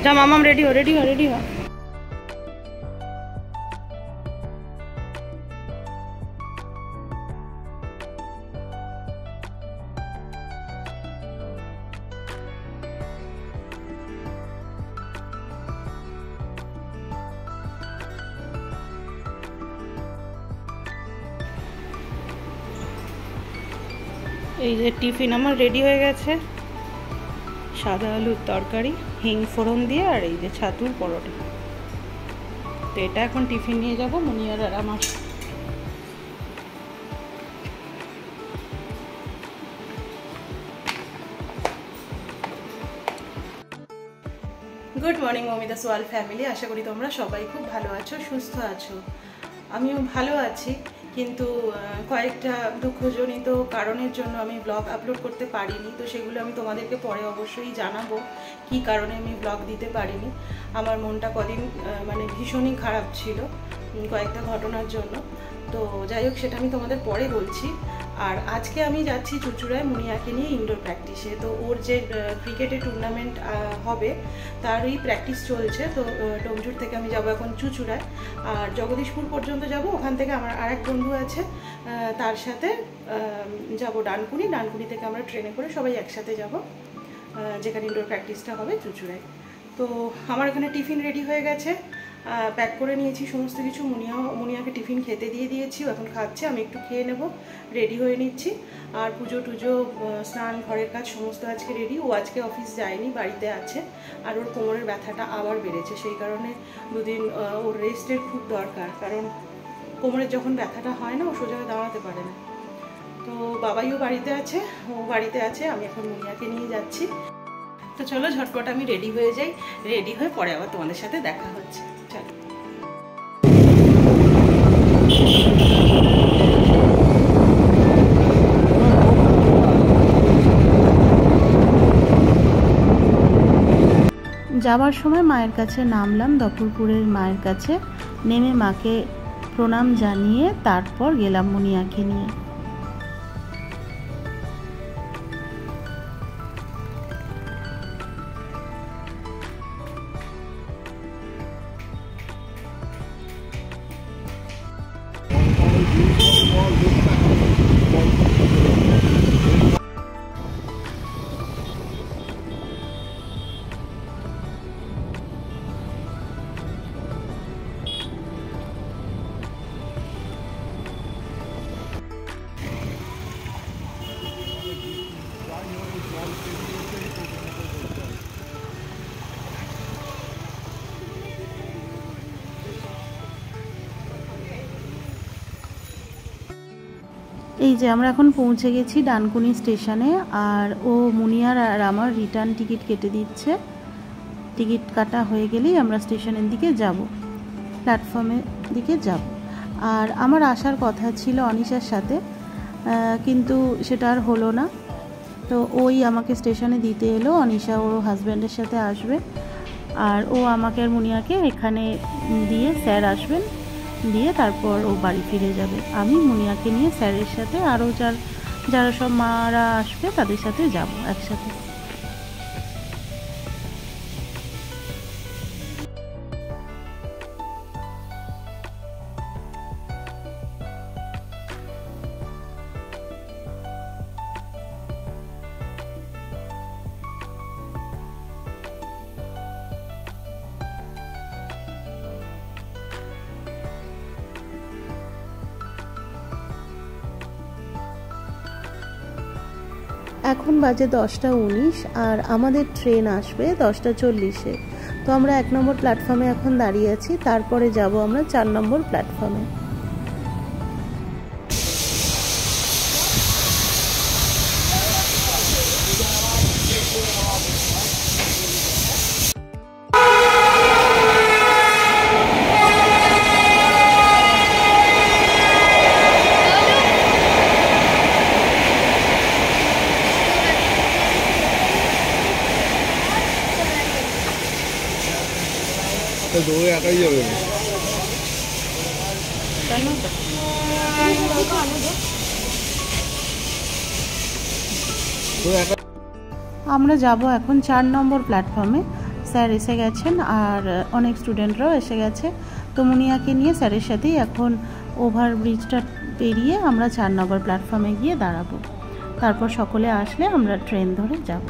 যা মামাম রেডি হো রেডি হো রেডি হো। এই যে টিফিন আমার রেডি হয়ে গেছে, সাদা আলুর তরকারি হিং ফোড়ন দিয়ে, আর এই যে ছাতুর পরোটা। তো এটা এখন টিফিন নিয়ে যাব মুনিয়ার আর আমার। গুড মর্নিং মমিদাস ওয়ার্ল্ড ফ্যামিলি, আশা করি তোমরা সবাই খুব ভালো আছো, সুস্থ আছো। আমিও ভালো আছি, কিন্তু কয়েকটা দুঃখজনিত কারণের জন্য আমি ব্লগ আপলোড করতে পারিনি। তো সেগুলো আমি তোমাদেরকে পরে অবশ্যই জানাবো কি কারণে আমি ব্লগ দিতে পারিনি। আমার মনটা কদিন মানে ভীষণই খারাপ ছিল কয়েকটা ঘটনার জন্য। তো যাই হোক, সেটা আমি তোমাদের পরে বলছি। আর আজকে আমি যাচ্ছি চুঁচুড়ায় মুনিয়াকে নিয়ে ইনডোর প্র্যাকটিসে। তো ওর যে ক্রিকেটের টুর্নামেন্ট হবে তারই প্র্যাকটিস চলছে। তো ডোমজুর থেকে আমি যাব এখন চুঁচুড়ায়, আর জগদীশপুর পর্যন্ত যাব। ওখান থেকে আমার আরেক বন্ধু আছে, তার সাথে যাব ডানকুনি। ডানকুনি থেকে আমরা ট্রেনে করে সবাই একসাথে যাব যেখানে ইনডোর প্র্যাকটিসটা হবে চুঁচুড়ায়। তো আমার এখানে টিফিন রেডি হয়ে গেছে, প্যাক করে নিয়েছি সমস্ত কিছু। মুনিয়াকে টিফিন খেতে দিয়ে দিয়েছি, এখন খাচ্ছে, আমি একটু খেয়ে নেব, রেডি হয়ে নিচ্ছি। আর পুজো টুজো স্নান ঘরের কাজ সমস্ত আজকে রেডি। ও আজকে অফিস যায়নি, বাড়িতে আছে। আর ওর কোমরের ব্যথাটা আবার বেড়েছে, সেই কারণে দুদিন ওর রেস্টের খুব দরকার, কারণ কোমরের যখন ব্যথাটা হয় না ও সোজা দাঁড়াতে পারে না। তো বাবাইও বাড়িতে আছে, ও বাড়িতে আছে, আমি এখন মুনিয়াকে নিয়ে যাচ্ছি। তো চলো ঝটপট আমি রেডি হয়ে যাই, রেডি হয়ে পরে আবার তোমাদের সাথে দেখা হচ্ছে। চলো। যাওয়ার সময় মায়ের কাছে নামলাম, দপুরপুরের মায়ের কাছে নেমে মাকে প্রণাম জানিয়ে তারপর গেলাম মুনিয়াকে নিয়ে। এই যে আমরা এখন পৌঁছে গেছি ডানকুনি স্টেশনে, আর ও মুনিয়ার আর আমার রিটার্ন টিকিট কেটে দিচ্ছে। টিকিট কাটা হয়ে গেলেই আমরা স্টেশনের দিকে যাব, প্ল্যাটফর্মের দিকে যাব। আর আমার আসার কথা ছিল অনিশার সাথে, কিন্তু সেটা আর হলো না। তো ওই আমাকে স্টেশনে দিতে এলো, অনিশা ওর হাজব্যান্ডের সাথে আসবে, আর ও আমাকে আর মুনিয়াকে এখানে দিয়ে স্যার আসবেন, দিয়ে তারপর ও বাড়ি ফিরে যাবে। আমি মুনিয়াকে নিয়ে স্যারের সাথে আরও যারা সব মারা আসবে তাদের সাথে যাব একসাথে। এখন বাজে 10:19, আর আমাদের ট্রেন আসবে 10:40-এ। তো আমরা 1 নম্বর প্ল্যাটফর্মে এখন দাঁড়িয়ে আছি, তারপরে যাব আমরা 4 নম্বর প্ল্যাটফর্মে। দৌড়ে একাই যাবে। আমরা যাব এখন 4 নম্বর প্ল্যাটফর্মে। স্যার এসে গেছেন আর অনেক স্টুডেন্টরাও এসে গেছে। তো মুনিয়াকে নিয়ে স্যারের সাথেই এখন ওভারব্রিজটা পেরিয়ে আমরা 4 নম্বর প্ল্যাটফর্মে গিয়ে দাঁড়াবো। তারপর সকলে আসলে আমরা ট্রেন ধরে যাব।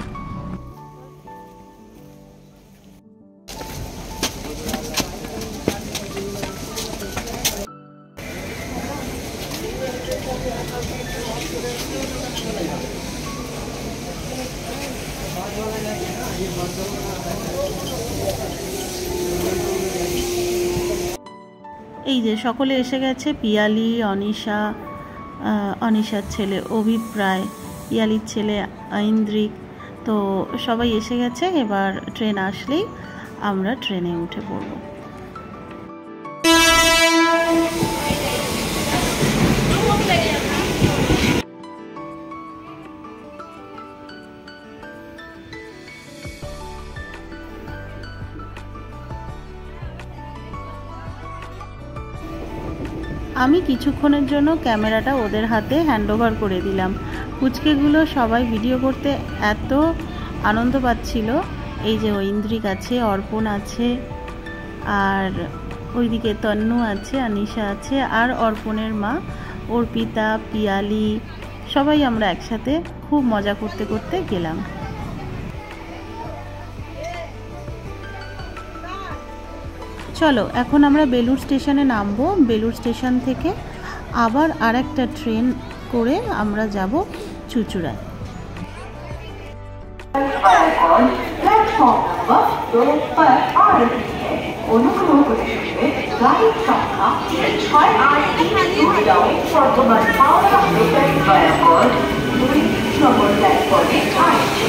এই যে সকলে এসে গেছে, পিয়ালি, অনিশা, অনিশার ছেলে অভিপ্রায়, পিয়ালির ছেলে ঐন্দ্রিক, তো সবাই এসে গেছে। এবার ট্রেন আসলেই আমরা ট্রেনে উঠে পড়ব। আমি কিছুক্ষণের জন্য ক্যামেরাটা ওদের হাতে হ্যান্ডওভার করে দিলাম। পুচকেগুলো সবাই ভিডিও করতে এত আনন্দ পাচ্ছিল। এই যে ঐন্দ্রিক আছে, অর্পণ আছে, আর ওইদিকে তন্নু আছে, অনিশা আছে, আর অর্পণের মা অর্পিতা, পিয়ালি, সবাই আমরা একসাথে খুব মজা করতে করতে গেলাম। চলো এখন আমরা বেলুড় স্টেশনে নামবো। বেলুড় স্টেশন থেকে আবার আরেকটা ট্রেন করে আমরা যাব চুঁচুড়ায়। অনুগ্রহ করে শুনবে গাড়ির সংখ্যা 683 হাওড়া লোকাল ভায়া গড় 2 নম্বর প্ল্যাটফর্মে আসছে।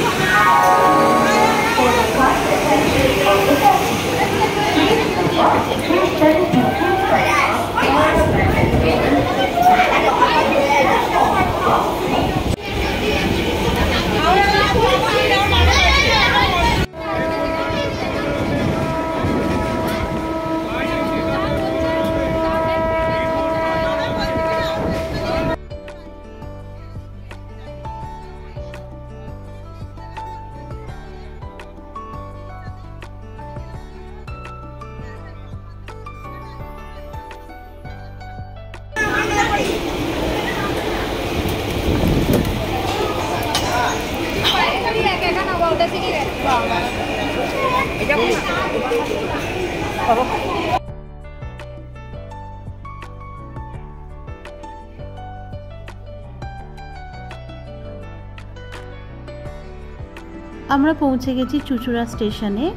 আমরা পৌঁছে গেছি চুঁচুড়া স্টেশনে।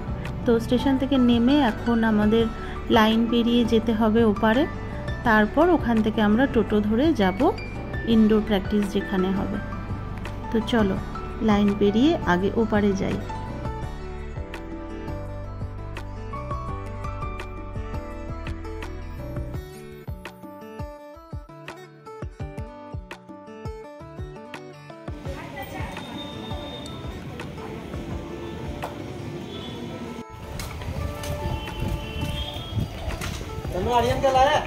তো স্টেশন থেকে নেমে এখন আমাদের লাইন পেরিয়ে যেতে হবে ওপারে। তারপর ওখান থেকে আমরা টোটো ধরে যাব ইনডোর প্র্যাকটিস যেখানে হবে। তো চলো লাইন পেরিয়ে আগে ওপারে যাই। आर्यन क्या लाया?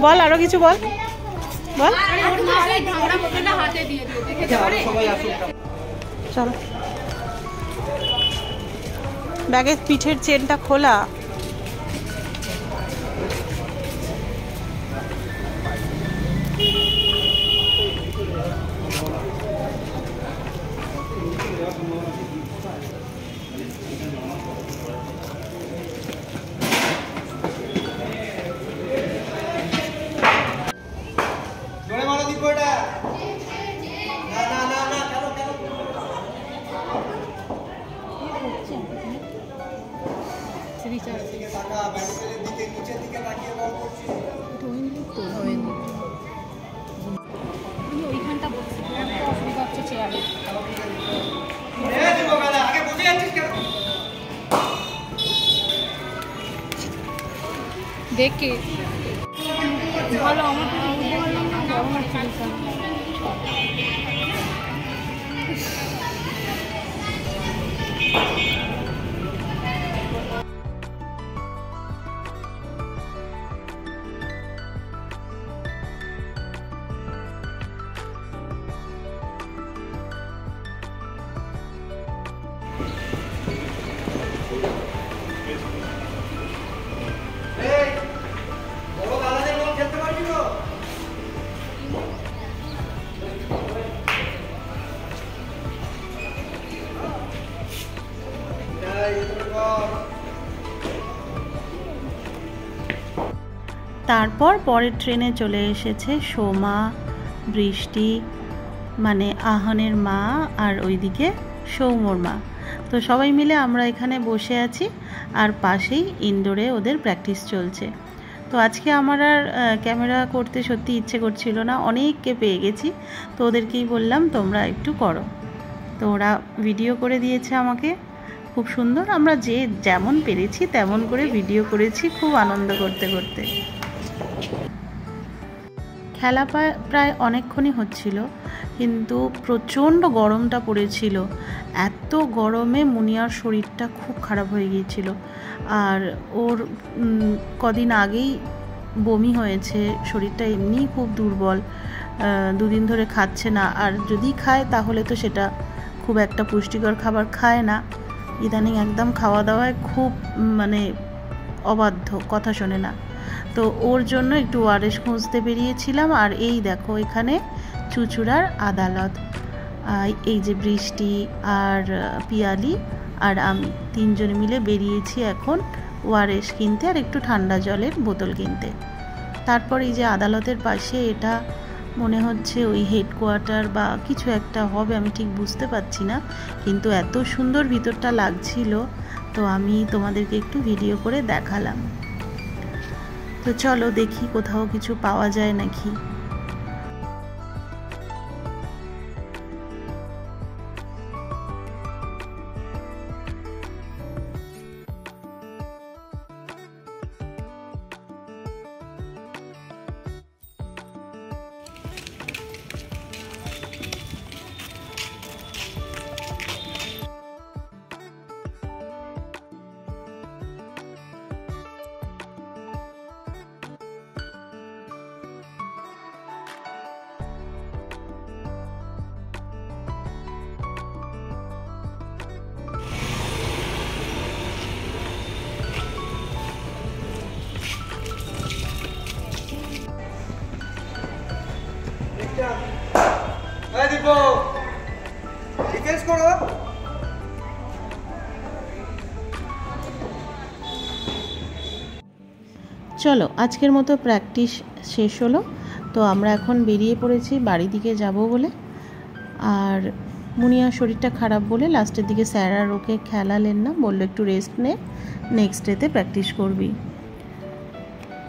বল আরো কিছু বল বল। চলো ব্যাগের পিঠের চেনটা খোলা। ওইখানটা বলছি অসুবিধা হচ্ছে চেয়ারে। দেখে ভালো আমার গরম হচ্ছে। তারপর পরের ট্রেনে চলে এসেছে সোমা, বৃষ্টি মানে আহানের মা, আর ওইদিকে সৌম্যর মা। তো সবাই মিলে আমরা এখানে বসে আছি, আর পাশেই ইনডোরে ওদের প্র্যাকটিস চলছে। তো আজকে আমার আর ক্যামেরা করতে সত্যি ইচ্ছে করছিল না, অনেককে পেয়ে গেছি, তো ওদেরকেই বললাম তোমরা একটু করো। তো ওরা ভিডিও করে দিয়েছে আমাকে, খুব সুন্দর। আমরা যে যেমন পেরেছি তেমন করে ভিডিও করেছি, খুব আনন্দ করতে করতে। খেলা প্রায় অনেকক্ষণই হচ্ছিল, কিন্তু প্রচণ্ড গরমটা পড়েছিল। এত গরমে মুনিয়ার শরীরটা খুব খারাপ হয়ে গিয়েছিল, আর ওর কদিন আগেই বমি হয়েছে, শরীরটা এমনিই খুব দুর্বল, দুদিন ধরে খাচ্ছে না, আর যদি খায় তাহলে তো সেটা খুব একটা পুষ্টিকর খাবার খায় না। ইদানিং একদম খাওয়া দাওয়ায় খুব মানে অবাধ্য, কথা শোনে না। তো ওর জন্য একটু ওআরএস খুঁজতে বেরিয়েছিলাম, আর এই দেখো এখানে চুচুড়ার আদালত। এই যে বৃষ্টি আর পিয়ালি আর আমি তিনজনে মিলে বেরিয়েছি এখন ওআরএস কিনতে আর একটু ঠান্ডা জলের বোতল কিনতে। তারপর এই যে আদালতের পাশে, এটা মনে হচ্ছে ওই হেডকোয়ার্টার বা কিছু একটা হবে, আমি ঠিক বুঝতে পারছি না, কিন্তু এত সুন্দর ভিতরটা লাগছিল, তো আমি তোমাদেরকে একটু ভিডিও করে দেখালাম। তো চলো দেখি কোথাও কিছু পাওয়া যায় নাকি। চলো আজকের মতো প্র্যাকটিস শেষ হলো, তো আমরা এখন বেরিয়ে পড়েছি বাড়ি দিকে যাব বলে। আর মুনিয়ার শরীরটা খারাপ বলে লাস্টের দিকে স্যার আর ওকে খেলালেন না, বললো একটু রেস্ট নে, নেক্সট ডেতে প্র্যাকটিস করবি।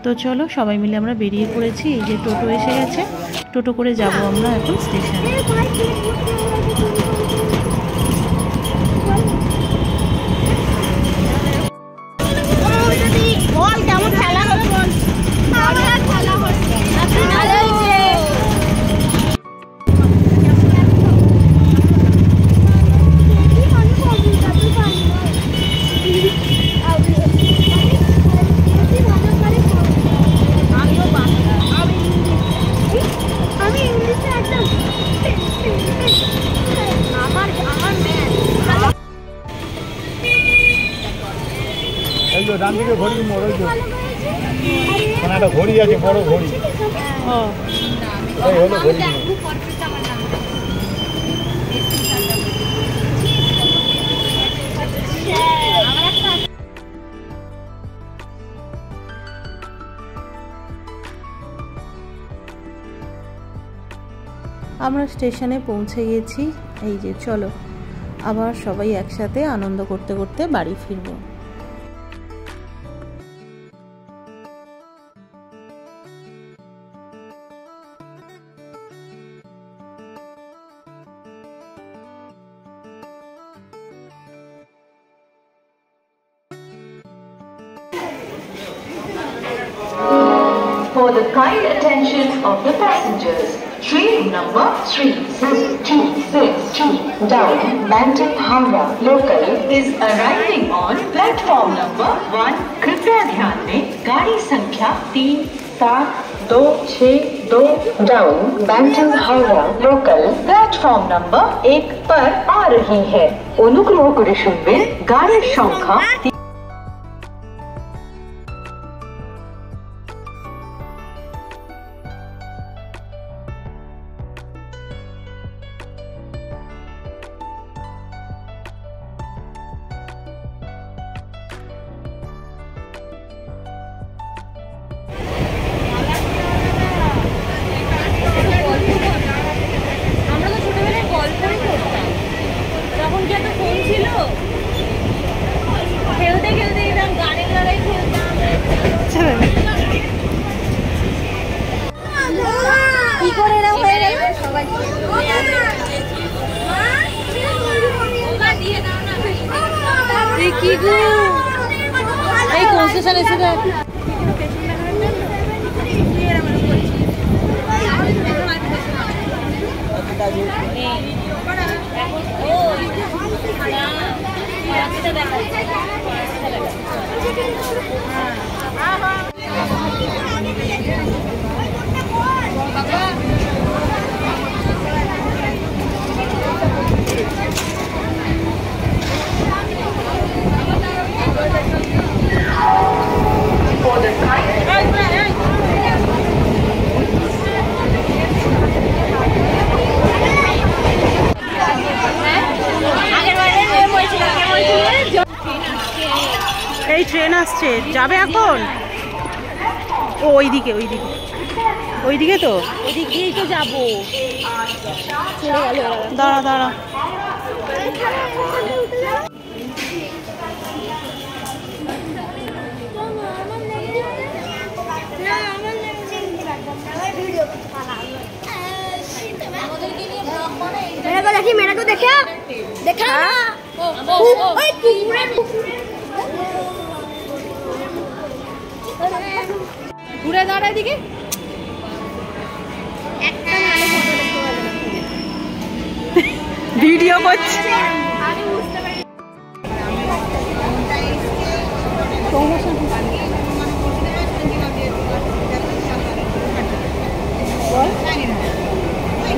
তো চলো সবাই মিলে আমরা বেরিয়ে পড়েছি। এই যে টোটো এসে গেছে, টোটো করে যাব আমরা এখন স্টেশনে। ডান দিকে ঘড়ি মোড়, ওই তো একটা ঘড়ি আছে, বড় ঘড়ি, এই হলো ঘড়ি। আমরা স্টেশনে পৌঁছে গেছি। এই যে চলো আবার সবাই একসাথে আনন্দ করতে করতে বাড়ি ফিরবো। For the kind attention of the passengers, train number 3626 down Bantam Howrah local is arriving on platform number 1. कृपया ध्यान दें, गाड़ी संख्या 3726 down Bantam Howrah local platform number 1 पर आ रही है। অনুগ্রহ করে শুনবেন গাড়ির সংখ্যা। এই কনসেশন এসে এই ট্রেন আসছে, যাবে এখন? ও ওইদিকে ওইদিকে ওইদিকে তো ওদিক দিয়েই তো যাবো। চলে গেল। দাঁড়া দাঁড়া। मेरे को देखा देखा ঘুরে দাঁড়ায় দিকে ভিডিও করছি।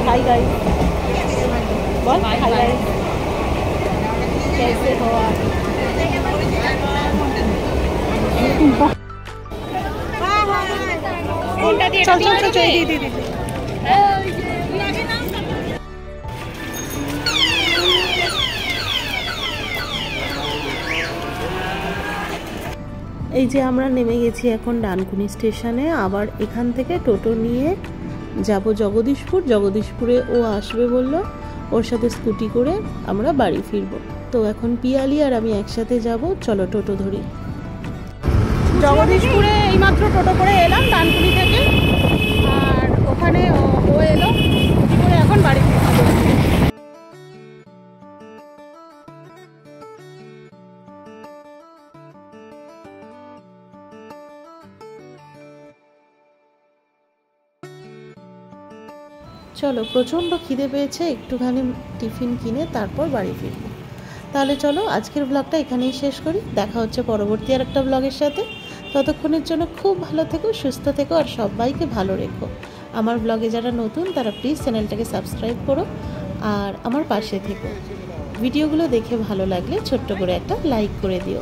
हाय गाइस, बोल हाय गाइस, कैसे हो आप? चल चल चल दी दी दी। এই যে আমরা নেমে গেছি এখন ডানকুনি স্টেশনে। আবার এখান থেকে টোটো নিয়ে যাব জগদীশপুর। জগদীশপুরে ও আসবে বলল, ওর সাথে স্কুটি করে আমরা বাড়ি ফিরব। তো এখন পিয়ালি আর আমি একসাথে যাব, চলো টোটো ধরি। জগদীশপুরে এইমাত্র টোটো করে এলাম ডানকুনি থেকে, আর ওখানে ও এলো স্কুটি করে, এখন বাড়ি ফিরব। চলো, প্রচণ্ড খিদে পেয়েছে, একটুখানি টিফিন কিনে তারপর বাড়ি ফিরব। তাহলে চলো আজকের ব্লগটা এখানেই শেষ করি। দেখা হচ্ছে পরবর্তী আর একটা ব্লগের সাথে। ততক্ষণের জন্য খুব ভালো থেকো, সুস্থ থেকো, আর সবাইকে ভালো রেখো। আমার ব্লগে যারা নতুন তারা প্লিজ চ্যানেলটাকে সাবস্ক্রাইব করো আর আমার পাশে থেকো। ভিডিওগুলো দেখে ভালো লাগলে ছোট্ট করে একটা লাইক করে দিও।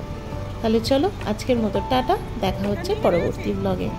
তাহলে চলো আজকের মতো টাটা, দেখা হচ্ছে পরবর্তী ব্লগে।